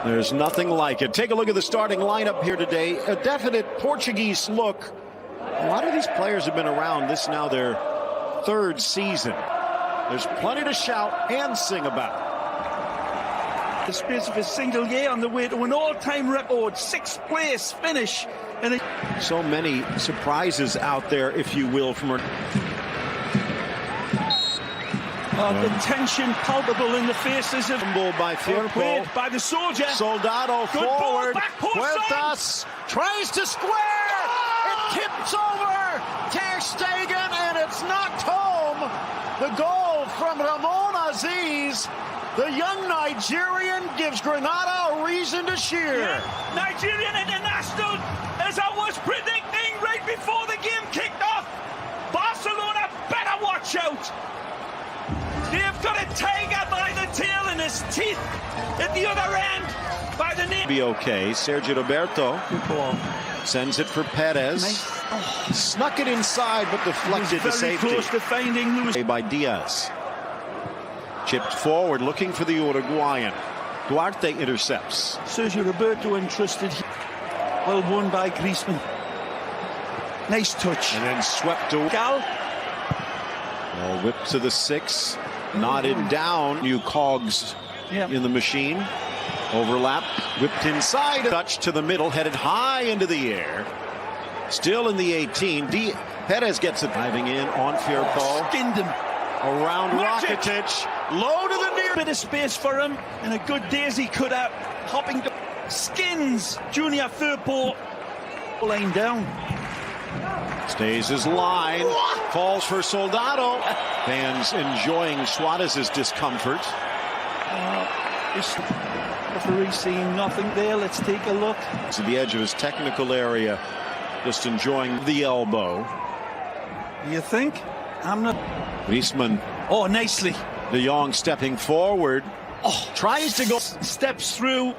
There's nothing like it. Take a look at the starting lineup here today. A definite Portuguese look. A lot of these players have been around. This now their third season. There's plenty to shout and sing about. The space of a single year on the way to an all-time record, 6th place finish. And so many surprises out there, if you will, from her. The tension palpable in the faces of by Firpo, by the soldier. Soldado Good forward. Puertas tries to square. It tips over Ter Stegen, and it's knocked home. The goal from Ramon Aziz. The young Nigerian gives Granada a reason to cheer. Yeah. Nigerian international, as I was predicting right before the game kicked off. Barcelona better watch out. They've got a tiger by the tail and his teeth at the other end. By the name. Be okay. Sergio Roberto sends it for Perez. Nice. Snuck it inside, but deflected to safety. Close to finding Luis. By Diaz. Chipped forward, looking for the Uruguayan. Duarte intercepts. Sergio Roberto entrusted. Well won by Griezmann. Nice touch. And then swept to Gal. Whipped to the 6. Knotted down. New cogs in the machine. Overlap. Whipped inside. Touch to the middle. Headed high into the air. Still in the 18. Perez gets it. Diving in on Firpo. Skinned him. Around Rakitic. Low to the near. Bit of space for him. And a good daisy cutter. Hopping to skins Junior Firpo. Laying down. Stays his line. Falls for Soldado. Fans enjoying Suarez's discomfort. This referee seeing nothing there. Let's take a look. To the edge of his technical area. Just enjoying the elbow. You think? I'm not. Griezmann. Oh, nicely. De Jong stepping forward. Oh, tries to go. Steps through.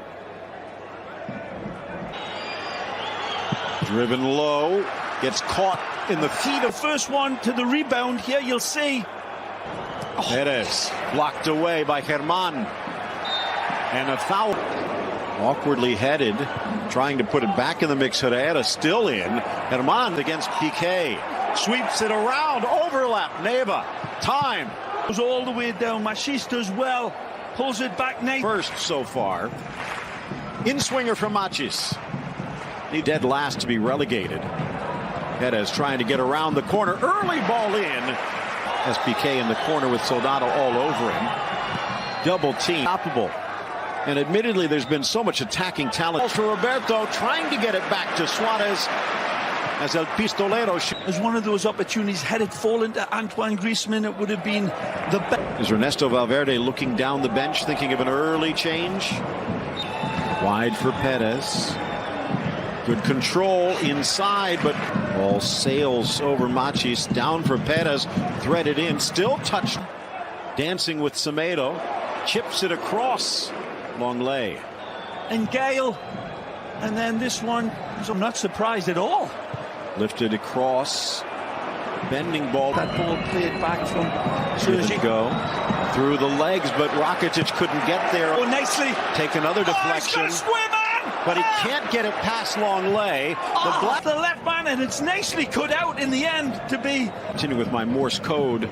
Driven low. Gets caught in the feet. The first one to the rebound. Here you'll see. Oh. Perez blocked away by Germán. And a foul. Awkwardly headed. Trying to put it back in the mix. Herrera still in. Germán against Piqué. Sweeps it around. Overlap. Neva. Time. Goes all the way down. Machis does well. Pulls it back nice. First so far. In swinger from Machis. He dead last to be relegated. Perez trying to get around the corner. Early ball in. SPK in the corner with Soldado all over him. Double team. Stoppable. And admittedly, there's been so much attacking talent. For Roberto, trying to get it back to Suarez as El Pistolero. As one of those opportunities, had it fallen to Antoine Griezmann, it would have been the best. Is Ernesto Valverde looking down the bench, thinking of an early change? Wide for Perez. Good control inside, but all sails over Machis. Down for Perez, threaded in, still touched. Dancing with Semedo, chips it across. Long lay. And Gale, and then this one, I'm not surprised at all. Lifted across, bending ball. That ball played back from Sergio. Go through the legs, but Rakitic couldn't get there. Oh, nicely. Take another deflection. But he can't get it past Long lay. The left man, and it's nicely cut out in the end to be. Continue with my Morse code.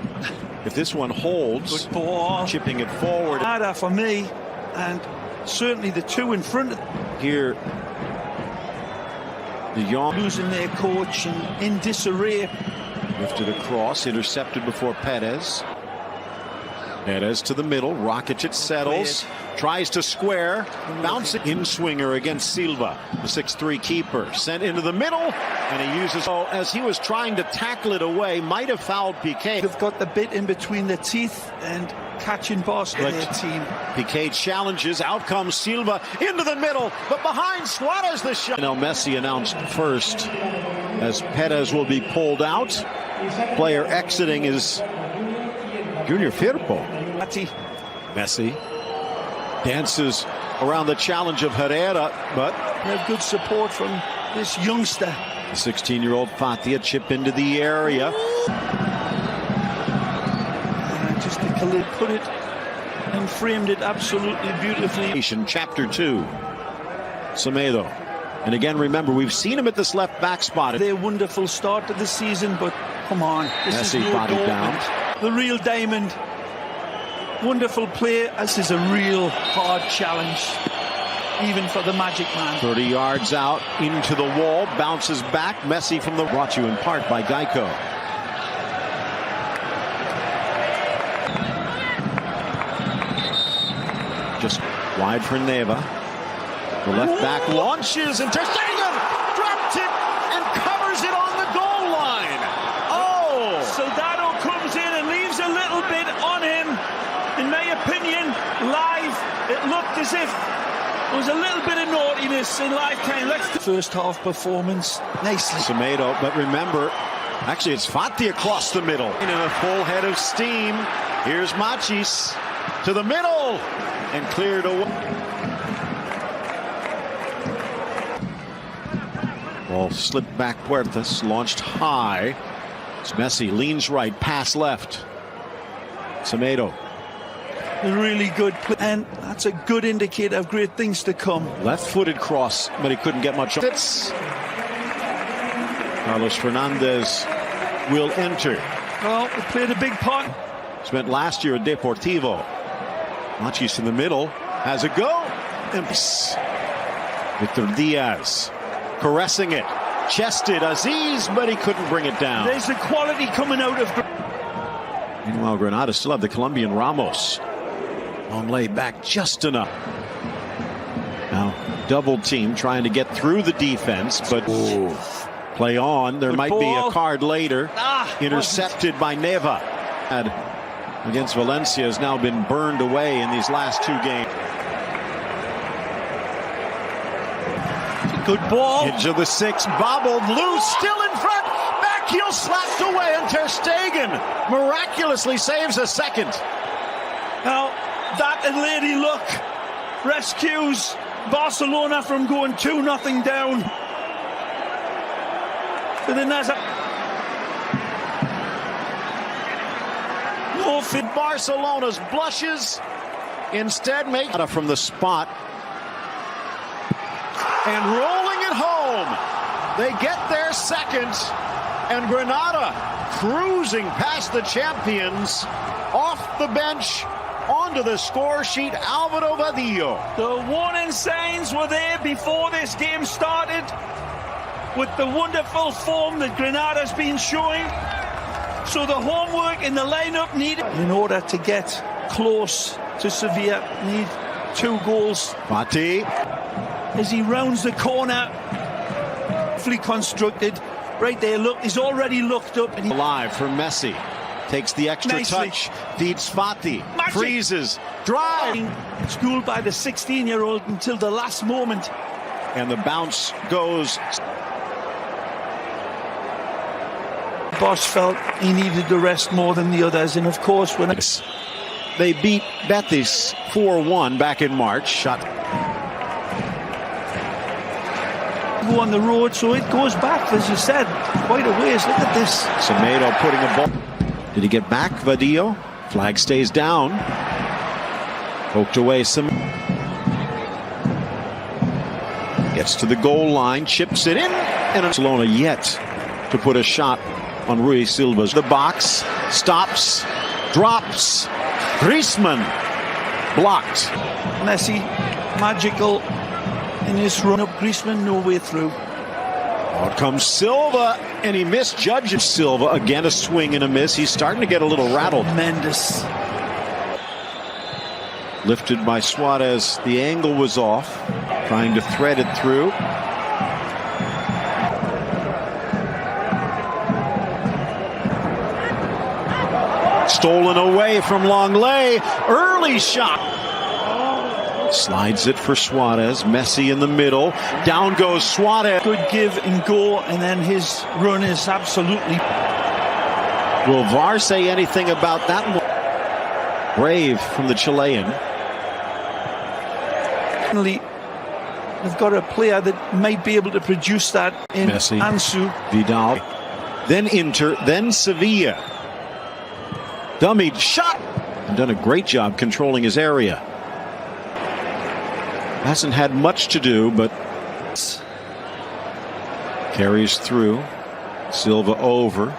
If this one holds, good ball. Chipping it forward. Harder for me, and certainly the two in front. Here, De Jong losing their coach and in disarray. Lifted across, intercepted before Perez. Perez to the middle. Rakitic settles. Tries to square. Bouncing in swinger against Silva. The 6'3 keeper. Sent into the middle. And he uses. Oh, as he was trying to tackle it away, might have fouled Piqué. They've got the bit in between the teeth and catching Barcelona team. Piqué challenges. Out comes Silva into the middle. But behind Suarez the shot. El Messi announced first as Perez will be pulled out. Player exiting is Junior Firpo. Messi dances around the challenge of Herrera, but they have good support from this youngster. The 16-year-old Fatia chip into the area. And just to put it in and framed it absolutely beautifully. Chapter 2. Semedo. And again, remember, we've seen him at this left back spot. Their wonderful start to the season, but come on, this is no body Dortmund. down. The real diamond. Wonderful play. This is a real hard challenge, even for the Magic Man. 30 yards out into the wall, bounces back. Messi from the brought you in part by Geico. Just wide for Neva. The left back launches and Ter Stegen dropped it and covers it on the goal line. Oh! Soldado comes in and leaves a little bit on him. In my opinion, live, it looked as if there was a little bit of naughtiness in lifetime. First half performance, nicely. Semedo, but remember, actually it's Fati across the middle. In a full head of steam. Here's Machis to the middle and cleared away. Ball slipped back. Puertas launched high. It's Messi, leans right, pass left. Semedo. Really good, and that's a good indicator of great things to come. Left-footed cross, but he couldn't get much. Carlos Fernandez will enter. Well, he played a big part. Spent last year at Deportivo. Machis in the middle, has a go. Victor Diaz caressing it. Chested Aziz, but he couldn't bring it down. There's the quality coming out of. Meanwhile, Granada still have the Colombian Ramos. Long lay back just enough. Now, double team trying to get through the defense, but play on. There might be a card later. Intercepted by Neva. Against Valencia has now been burned away in these last two games. Good ball. Edge of the six, bobbled loose, still in front. Back heel slapped away, and Ter Stegen miraculously saves a second. Now, that and Lady Luck rescues Barcelona from going 2-0 down. But then there's a no fit. Barcelona's blushes instead make from the spot and rolling it home. They get their second, and Granada cruising past the champions off the bench. Onto the score sheet, Alvaro Vadillo. The warning signs were there before this game started with the wonderful form that Granada's been showing. So the homework in the lineup needed. In order to get close to Sevilla, need 2 goals. Fati. As he rounds the corner, fully constructed. Right there, look, he's already looked up. And Alive for Messi. Takes the extra touch, feeds Fati, freezes, drive. Schooled by the 16-year-old until the last moment. And the bounce goes. Bosch felt he needed the rest more than the others, and of course when they beat Betis 4-1 back in March. Shot. Go on the road, so it goes back, as you said, quite a ways. Look at this. Semedo putting a ball. Did he get back, Vadillo? Flag stays down. Poked away some. Gets to the goal line, chips it in, and Barcelona yet to put a shot on Rui Silva's. The box, stops, drops. Griezmann blocked. Messi, magical in his run up. Griezmann no way through. Out comes Silva, and he misjudges Silva. Again, a swing and a miss. He's starting to get a little rattled. Tremendous. Lifted by Suarez. The angle was off. Trying to thread it through. Stolen away from Longley. Early shot. Slides it for Suarez. Messi in the middle. Down goes Suarez. Good give and go, and then his run is absolutely. Will VAR say anything about that one? Brave from the Chilean. Finally, they've got a player that might be able to produce that in Messi. Ansu. Vidal. Then Inter. Then Sevilla. Dummied shot. Done a great job controlling his area. Hasn't had much to do, but carries through. Silva over.